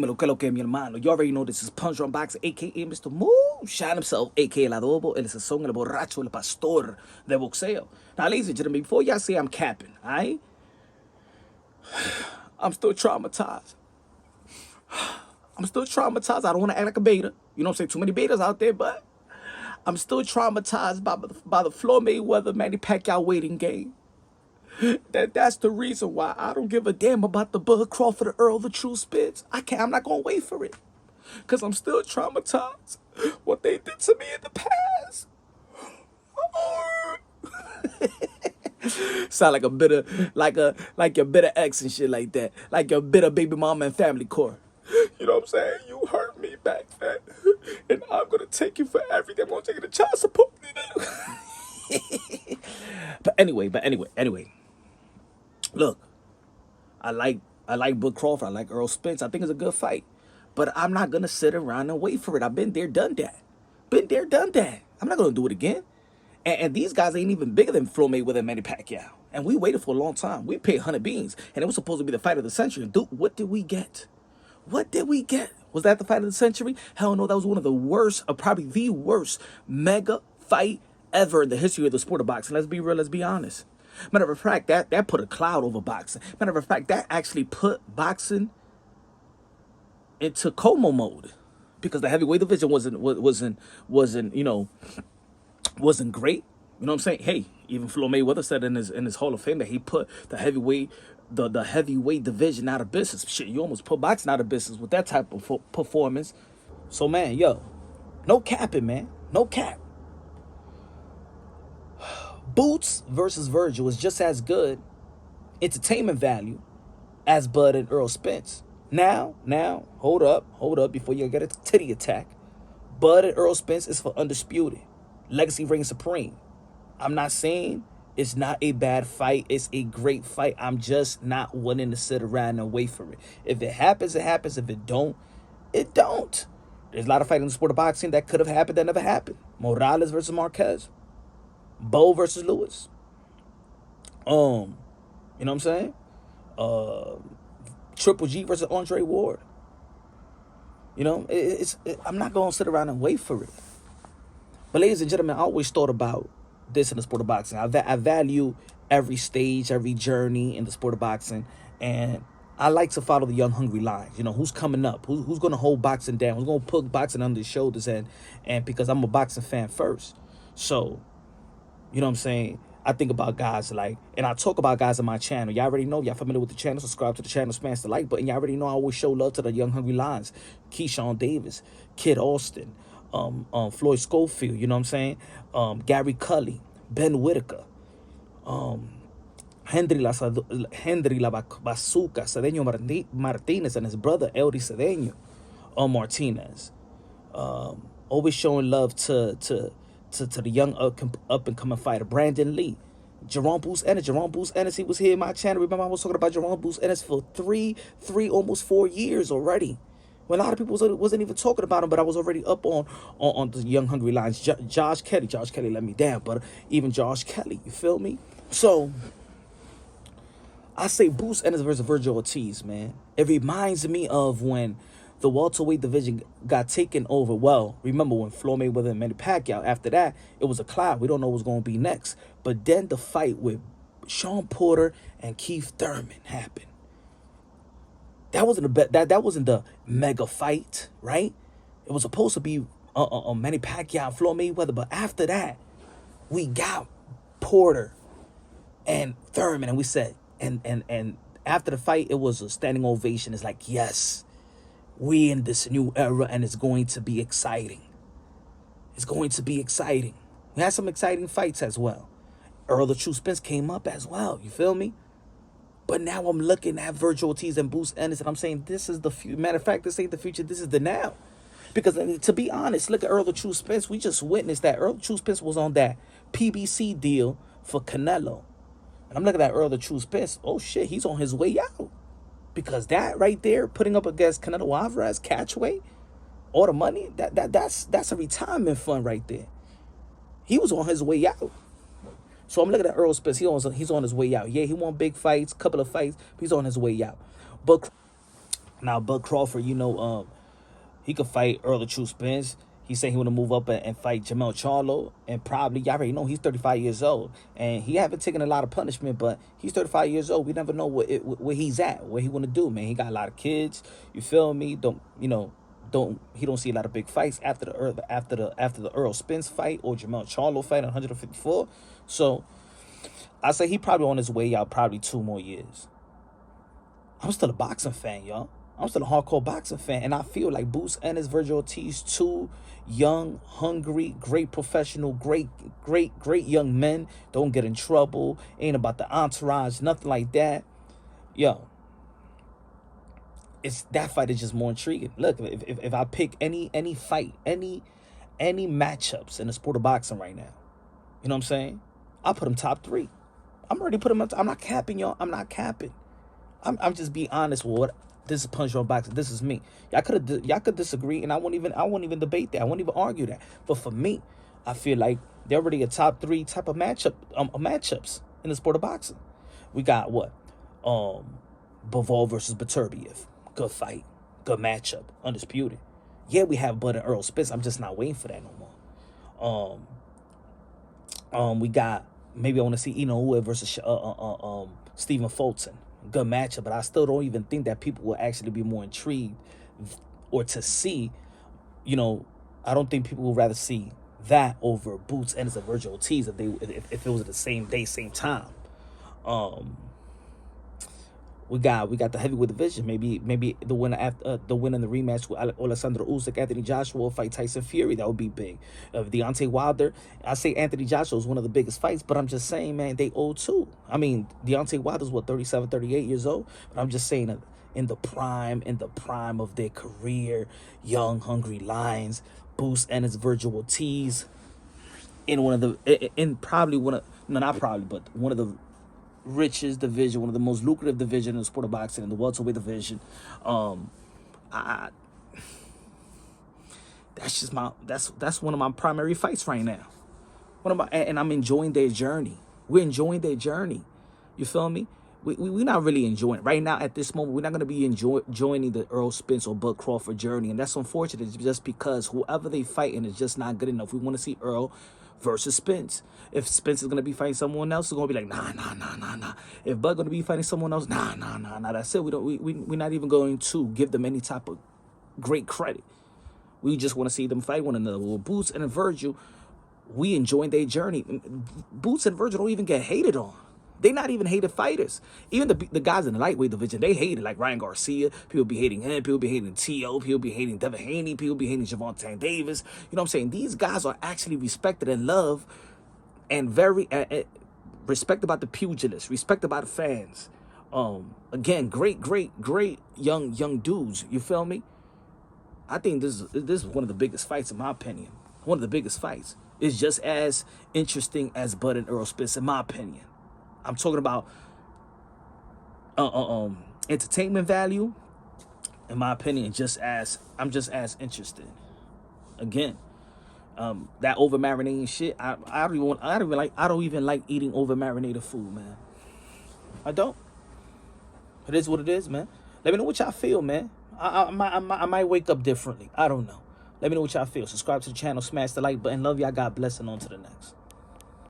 Dímelo, que lo que, mi hermano. You already know this is Punch Drunk Boxing, a.k.a. Mr. Moo. Shine himself, a.k.a. El Adobo, El Sazón, El Borracho, El Pastor de Boxeo. Now, ladies and gentlemen, before y'all say I'm capping, alright? I'm still traumatized. I'm still traumatized. I don't want to act like a beta. You know what I'm saying? Too many betas out there, but I'm still traumatized by the Floyd Mayweather, Manny Pacquiao waiting game. That's the reason why I don't give a damn about the Bud Crawford or Earl the True Spence. I'm not gonna wait for it. Cause I'm still traumatized. What they did to me in the past. Sound like a bitter, like your bitter ex and shit like that. Like your bitter baby mama and family court. You know what I'm saying? You hurt me back then. And I'm gonna take you for everything. I'm gonna take you to child support. But anyway. Look, I like Bud Crawford. I like Errol Spence. I think it's a good fight. But I'm not going to sit around and wait for it. I've been there, done that. Been there, done that. I'm not going to do it again. And these guys ain't even bigger than Floyd Mayweather and Manny Pacquiao. And we waited for a long time. We paid 100 beans. And it was supposed to be the fight of the century. And dude, what did we get? What did we get? Was that the fight of the century? Hell no, that was one of the worst, or probably the worst mega fight ever in the history of the sport of boxing. Let's be real, let's be honest. Matter of fact, that put a cloud over boxing. Matter of fact, that actually put boxing into coma mode, because the heavyweight division wasn't great. You know what I'm saying? Hey, even Floyd Mayweather said in his Hall of Fame that he put the heavyweight division out of business. Shit, you almost put boxing out of business with that type of performance. So man, yo, no capping, man, no cap. Boots versus Vergil is just as good entertainment value as Bud and Errol Spence. Now, hold up before you get a titty attack. Bud and Errol Spence is for undisputed. Legacy reigns supreme. I'm not saying it's not a bad fight. It's a great fight. I'm just not willing to sit around and wait for it. If it happens, it happens. If it don't, it don't. There's a lot of fighting in the sport of boxing that could have happened that never happened. Morales versus Marquez. Bo versus Lewis. You know what I'm saying? Triple G versus Andre Ward. You know, I'm not going to sit around and wait for it. But ladies and gentlemen, I always thought about this in the sport of boxing. I value every stage, every journey in the sport of boxing. And I like to follow the young, hungry lines. You know, who's coming up? Who's going to hold boxing down? Who's going to put boxing under his shoulders? And because I'm a boxing fan first. So, you know what I'm saying? I think about guys like, and I talk about guys on my channel. Y'all already know. Y'all familiar with the channel. Subscribe to the channel. Smash the like button. Y'all already know I always show love to the young, hungry lions. Keyshawn Davis, Kid Austin, Floyd Schofield. You know what I'm saying? Gary Cully, Ben Whitaker, Henry La Bazooka, Cedeño Martinez, and his brother, Eldy Cedeño Martinez. Always showing love to the young up and coming fighter, Brandon Lee, Jaron Ennis. He was here in my channel. Remember, I was talking about Jaron Ennis for three, almost 4 years already. When a lot of people wasn't even talking about him, but I was already up on the young hungry lines. Josh Kelly let me down, but even Josh Kelly, you feel me? So I say Bruce Ennis versus Vergil Ortiz, man. It reminds me of when the welterweight division got taken over. Well, remember when Floyd Mayweather and Manny Pacquiao, after that, it was a cloud. We don't know what's going to be next. But then the fight with Sean Porter and Keith Thurman happened. That wasn't the mega fight, right? It was supposed to be Manny Pacquiao and Floyd Mayweather. But after that, we got Porter and Thurman, and we said, and after the fight, it was a standing ovation. It's like, yes, we in this new era, and it's going to be exciting. It's going to be exciting. We had some exciting fights as well. Earl the True Spence came up as well. You feel me? But now I'm looking at Vergil Ortiz and Bruce Ennis, and I'm saying this is the future. Matter of fact, this ain't the future. This is the now. Because to be honest, look at Earl the True Spence. We just witnessed that Earl the True Spence was on that PBC deal for Canelo. And I'm looking at Earl the True Spence. Oh shit, he's on his way out. Because that right there, putting up against Canelo Alvarez, catchweight, all the money, that's a retirement fund right there. He was on his way out. So I'm looking at Errol Spence. He's on his way out. Yeah, he won big fights, couple of fights, but he's on his way out. But Now, Bud Crawford, he could fight Errol Spence. He said he want to move up and fight Jamel Charlo, and probably y'all already know he's 35 years old, and he haven't taken a lot of punishment, but he's 35 years old. We never know where he's at, what he want to do, man. He got a lot of kids. You feel me? He don't see a lot of big fights after the Errol Spence fight or Jamel Charlo fight at 154. So I say he probably on his way out probably 2 more years. I'm still a boxing fan, y'all. I'm still a hardcore boxing fan, and I feel like Boots Ennis, Vergil Ortiz, 2 young, hungry, great professional, great young men. Don't get in trouble. Ain't about the entourage, nothing like that. Yo, that fight is just more intriguing. Look, if I pick any fight, any matchups in the sport of boxing right now, you know what I'm saying? I'll put them top 3. I'm already putting them. I'm not capping, y'all. I'm not capping. I'm just being honest with what. This is Punch Drunk Boxing. This is me. Y'all could disagree, and I won't even debate that. I won't even argue that. But for me, I feel like they're already a top 3 type of matchups in the sport of boxing. We got what? Bivol versus Beterbiev. Good fight. Good matchup. Undisputed. Yeah, we have Bud and Errol Spence. I'm just not waiting for that no more. We got, maybe I want to see Inoue versus Stephen Fulton. Good matchup, but I still don't even think that people will actually be more intrigued or to see, I don't think people would rather see that over Boots Ennis and Vergil Ortiz if it was at the same day, same time. We got the heavyweight division. Maybe the winner after the winner in the rematch with Alexander Usyk, Anthony Joshua will fight Tyson Fury. That would be big. Deontay Wilder. I say Anthony Joshua is one of the biggest fights, but I'm just saying, man, they old too. I mean, Deontay Wilder's 37, 38 years old, but I'm just saying in the prime of their career, young, hungry lions, Boots Ennis, Vergil Ortiz, one of the richest division, one of the most lucrative division in the sport of boxing, in the welterweight division. That's one of my primary fights right now. And I'm enjoying their journey. We're enjoying their journey. You feel me? We're not really enjoying it right now. At this moment, we're not going to be joining the Errol Spence or Bud Crawford journey, and that's unfortunate. It's just because whoever they fighting is just not good enough. We want to see Errol versus Spence. If Spence is going to be fighting someone else, it's going to be like, nah. If Bud going to be fighting someone else, nah. That's it. We're not even going to give them any type of great credit. We just want to see them fight one another. With Boots and Vergil, we enjoying their journey. Boots and Vergil don't even get hated on. They're not even hated fighters. Even the guys in the lightweight division, they hated, like Ryan Garcia. People be hating him. People be hating T.O. People be hating Devin Haney. People be hating Javante Davis. You know what I'm saying? These guys are actually respected and loved and very respected by the pugilists, respected by the fans. Again, great young dudes. You feel me? I think this is one of the biggest fights, in my opinion. One of the biggest fights. It's just as interesting as Bud and Errol Spence, in my opinion. I'm talking about entertainment value. In my opinion, I'm just as interested. Again, that over marinating shit. I don't even like eating over marinated food, man. I don't. It is what it is, man. Let me know what y'all feel, man. I might wake up differently. I don't know. Let me know what y'all feel. Subscribe to the channel, smash the like button. Love y'all. God bless, and on to the next.